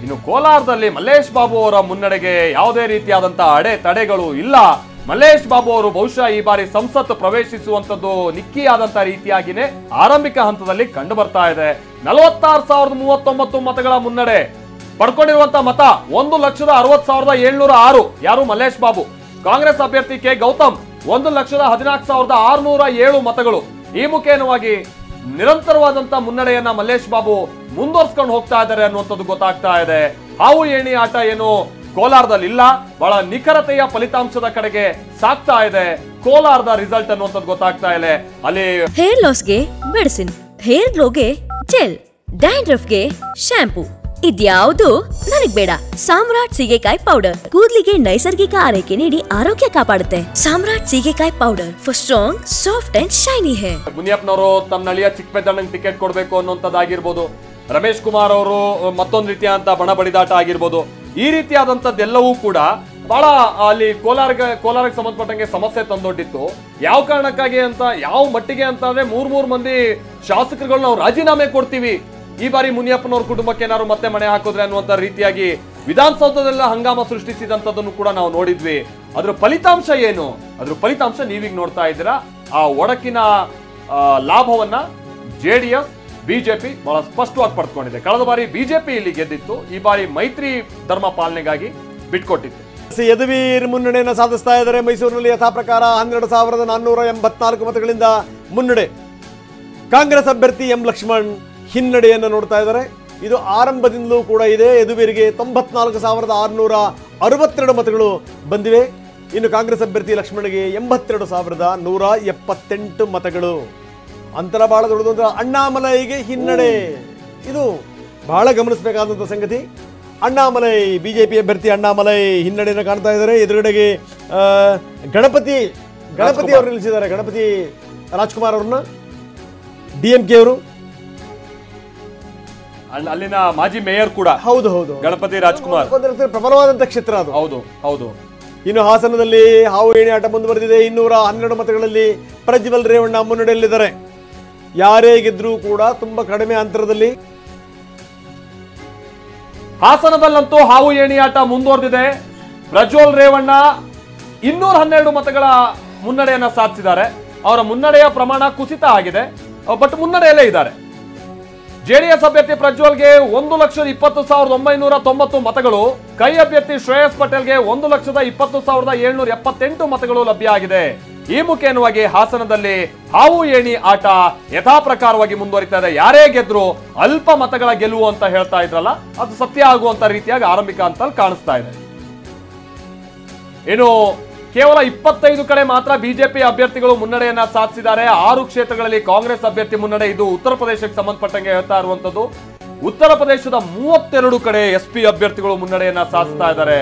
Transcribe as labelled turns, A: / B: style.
A: ಇನ್ನು ಕೋಲಾರದಲ್ಲಿ ಮಲ್ಲೇಶ್ ಬಾಬು ಅವರ ಮುನ್ನಡೆಗೆ ಯಾವುದೇ ರೀತಿಯಾದಂತಹ ಅಡೆತಡೆಗಳು ಇಲ್ಲ. ಮಲ್ಲೇಶ್ ಬಾಬು ಅವರು ಬಹುಶಃ ಈ ಬಾರಿ ಸಂಸತ್ ಪ್ರವೇಶಿಸುವಂತದ್ದು ನಿಕ್ಕಿಯಾದಂತಹ ರೀತಿಯಾಗಿನೇ ಆರಂಭಿಕ ಹಂತದಲ್ಲಿ ಕಂಡು ಬರ್ತಾ ಇದೆ. 46,039 ಮತಗಳ ಮುನ್ನಡೆ ಪಡ್ಕೊಂಡಿರುವಂತಹ ಮತ 1,60,706 ಯಾರು ಮಲ್ಲೇಶ್ ಬಾಬು. ಕಾಂಗ್ರೆಸ್ ಅಭ್ಯರ್ಥಿ ಕೆ ಗೌತಮ್ 1,14,607 ಮತಗಳು. ಈ ಮುಖೇನವಾಗಿ ನಿರಂತರವಾದಂತಹ ಮುನ್ನಡೆಯನ್ನ ಮಲ್ಲೇಶ್ ಬಾಬು ಮುಂದುವರ್ಸ್ಕೊಂಡು ಹೋಗ್ತಾ ಇದ್ದಾರೆ ಅನ್ನುವಂಥದ್ದು ಗೊತ್ತಾಗ್ತಾ ಇದೆ. ಹಾವು ಏಣಿ ಆಟ ಏನು ಕೋಲಾರದಲ್ಲಿ ಇಲ್ಲ, ಬಹಳ ನಿಖರತೆಯ ಫಲಿತಾಂಶದ ಕಡೆಗೆ ಸಾಕ್ತಾ ಇದೆ ಕೋಲಾರದ ರಿಸಲ್ಟ್ ಅನ್ನುವಂಥದ್ದು ಗೊತ್ತಾಗ್ತಾ ಇದೆ. ಅಲ್ಲಿ
B: ಹೇರ್ ಲಾಸ್ಗೆ ಮೆಡಿಸಿನ್, ಹೇರ್ ಗ್ಲೋಗೆ ಜೆಲ್, ಡ್ಯಾಂಡ್ರಫ್ಗೆ ಶಾಂಪೂ, ಇದ್ಯಾವುದು ನನಗ್ ಬೇಡ. ಸಾಮ್ರಾಟ್ ಸೀಗೆಕಾಯಿ ಪೌಡರ್ ಕೂದಲಿಗೆ ನೈಸರ್ಗಿಕ ಆರೈಕೆ ನೀಡಿ ಆರೋಗ್ಯ ಕಾಪಾಡುತ್ತೆ. ಸಾಮ್ರಾಟ್ ಸೀಗೆಕಾಯಿ powder for strong, soft and shiny hair.
A: ಮುನಿಯಪ್ಪನವರು ತಮ್ಮ ನಳಿಯ ಚಿಕ್ಕಪೇದಣ್ಣಂಗೆ ಟಿಕೆಟ್ ಕೊಡಬೇಕು ಅನ್ನುವಂಥದ್ದಾಗಿರ್ಬೋದು, ರಮೇಶ್ ಕುಮಾರ್ ಅವರು ಮತ್ತೊಂದು ರೀತಿಯಾದಂತ ಬಣ ಬಡಿದಾಟ ಆಗಿರ್ಬೋದು, ಈ ರೀತಿಯಾದಂಥದ್ದೆಲ್ಲವೂ ಕೂಡ ಬಹಳ ಅಲ್ಲಿ ಕೋಲಾರಕ್ಕೆ ಸಂಬಂಧಪಟ್ಟಂಗೆ ಸಮಸ್ಯೆ ತಂದೊಡ್ಡಿತ್ತು. ಯಾವ ಕಾರಣಕ್ಕಾಗಿ ಅಂತ, ಯಾವ ಮಟ್ಟಿಗೆ ಅಂತ ಅಂದ್ರೆ 3 ಮಂದಿ ಶಾಸಕರುಗಳನ್ನ ನಾವು ರಾಜೀನಾಮೆ ಕೊಡ್ತೀವಿ, ಈ ಬಾರಿ ಮುನಿಯಪ್ಪನವ್ರ ಕುಟುಂಬಕ್ಕೆ ಏನಾದ್ರು ಮತ್ತೆ ಮಣೆ ಹಾಕಿದ್ರೆ ಅನ್ನುವಂತ ರೀತಿಯಾಗಿ ವಿಧಾನಸೌಧದಲ್ಲ ಹಂಗಾಮ ಸೃಷ್ಟಿಸಿದಂಥದ್ದನ್ನು ಕೂಡ ನಾವು ನೋಡಿದ್ವಿ. ಅದ್ರ ಫಲಿತಾಂಶ ಏನು? ಅದ್ರ ಫಲಿತಾಂಶ ನೀವೀಗ ನೋಡ್ತಾ ಇದ್ದೀರಾ. ಆ ಒಡಕಿನ ಲಾಭವನ್ನ JDS ಬಿಜೆಪಿ ಬಹಳ ಸ್ಪಷ್ಟವಾಗಿ ಪಡ್ಕೊಂಡಿದೆ. ಕಳೆದ ಬಾರಿ ಬಿಜೆಪಿ ಇಲ್ಲಿ ಗೆದ್ದಿತ್ತು, ಈ ಬಾರಿ ಮೈತ್ರಿ ಧರ್ಮ ಪಾಲನೆಗಾಗಿ ಬಿಟ್ಕೊಟ್ಟಿತ್ತು.
C: ಯದುವೀರ್ ಮುನ್ನಡೆಯನ್ನು ಸಾಧಿಸ್ತಾ ಇದ್ದಾರೆ. ಮೈಸೂರಿನಲ್ಲಿ ಯಥಾ ಪ್ರಕಾರ 12,484 ಮತಗಳಿಂದ ಮುನ್ನಡೆ. ಕಾಂಗ್ರೆಸ್ ಅಭ್ಯರ್ಥಿ ಎಂ ಲಕ್ಷ್ಮಣ್ ಹಿನ್ನಡೆಯನ್ನು ನೋಡ್ತಾ ಇದ್ದಾರೆ. ಇದು ಆರಂಭದಿಂದಲೂ ಕೂಡ ಇದೆ. ಯದುವೀರ್ಗೆ 94,662 ಮತಗಳು ಬಂದಿವೆ. ಇನ್ನು ಕಾಂಗ್ರೆಸ್ ಅಭ್ಯರ್ಥಿ ಲಕ್ಷ್ಮಣ್ಗೆ 82,178 ಮತಗಳು. ಅಂತರ ಬಹಳ ದೊಡ್ಡದು. ಅಂದ್ರೆ ಅಣ್ಣಾಮಲೈಗೆ ಹಿನ್ನಡೆ, ಇದು ಬಹಳ ಗಮನಿಸಬೇಕಾದಂಥ ಸಂಗತಿ. ಅಣ್ಣಾಮಲೈ ಬಿಜೆಪಿ ಅಭ್ಯರ್ಥಿ ಅಣ್ಣಾಮಲೈ ಹಿನ್ನಡೆಯನ್ನು ಕಾಣ್ತಾ ಇದ್ದಾರೆ. ಎದುರುಗಡೆಗೆ ಗಣಪತಿ ಅವರು ನಿಲ್ಲಿಸಿದ್ದಾರೆ. ಗಣಪತಿ ರಾಜ್ಕುಮಾರ್ ಅವ್ರನ್ನ DMK ಅವರು,
A: ಅಲ್ಲಿನ ಮಾಜಿ ಮೇಯರ್ ಕೂಡ
C: ಹೌದು
A: ಗಣಪತಿ ರಾಜ್ಕುಮಾರ್,
C: ಪ್ರಬಲವಾದಂಥ ಕ್ಷೇತ್ರ ಅದು.
A: ಹೌದು.
C: ಇನ್ನು ಹಾಸನದಲ್ಲಿ ಹಾವು ಏಣಿ ಆಟ ಮುಂದುವರೆದಿದೆ. 212 ಮತಗಳಲ್ಲಿ ಪ್ರಜ್ವಲ್ ರೇವಣ್ಣ ಮುನ್ನಡೆಯಲ್ಲಿದ್ದಾರೆ. ಯಾರೇ ಗೆದ್ರೂ ಕೂಡ ತುಂಬಾ ಕಡಿಮೆ ಅಂತರದಲ್ಲಿ.
A: ಹಾಸನದಲ್ಲಂತೂ ಹಾವು ಏಣಿ ಆಟ ಮುಂದುವರೆದಿದೆ. ಪ್ರಜ್ವಲ್ ರೇವಣ್ಣ 212 ಮತಗಳ ಮುನ್ನಡೆಯನ್ನ ಸಾಧಿಸಿದ್ದಾರೆ. ಅವರ ಮುನ್ನಡೆಯ ಪ್ರಮಾಣ ಕುಸಿತ ಆಗಿದೆ, ಬಟ್ ಮುನ್ನಡೆಯಲ್ಲೇ ಇದ್ದಾರೆ. JDS ಅಭ್ಯರ್ಥಿ ಪ್ರಜ್ವಲ್ಗೆ 1,20,990 ಮತಗಳು, ಕೈ ಅಭ್ಯರ್ಥಿ ಶ್ರೇಯಸ್ ಪಟೇಲ್ಗೆ 1,20,778 ಮತಗಳು ಲಭ್ಯ ಆಗಿದೆ. ಈ ಮುಖೇನವಾಗಿ ಹಾಸನದಲ್ಲಿ ಹಾವು ಏಣಿ ಆಟ ಯಥಾ ಪ್ರಕಾರವಾಗಿ ಮುಂದುವರಿತಾ ಇದೆ. ಯಾರೇ ಗೆದ್ರು ಅಲ್ಪ ಮತಗಳ ಗೆಲುವು ಅಂತ ಹೇಳ್ತಾ ಇದ್ರಲ್ಲ, ಅದು ಸತ್ಯ ಆಗುವಂತ ರೀತಿಯಾಗಿ ಆರಂಭಿಕ ಹಂತದಲ್ಲಿ ಕಾಣಿಸ್ತಾ ಇದೆ. ಇನ್ನು ಕೇವಲ 25 ಕಡೆ ಮಾತ್ರ ಬಿಜೆಪಿ ಅಭ್ಯರ್ಥಿಗಳು ಮುನ್ನಡೆಯನ್ನ ಸಾಧಿಸಿದ್ದಾರೆ. 6 ಕ್ಷೇತ್ರಗಳಲ್ಲಿ ಕಾಂಗ್ರೆಸ್ ಅಭ್ಯರ್ಥಿ ಮುನ್ನಡೆ. ಇದು ಉತ್ತರ ಪ್ರದೇಶಕ್ಕೆ ಸಂಬಂಧಪಟ್ಟಂಗೆ ಹೇಳ್ತಾ ಇರುವಂತದ್ದು. ಉತ್ತರ ಪ್ರದೇಶದ 32 ಕಡೆ SP ಅಭ್ಯರ್ಥಿಗಳು ಮುನ್ನಡೆಯನ್ನ ಸಾಧಿಸ್ತಾ ಇದ್ದಾರೆ.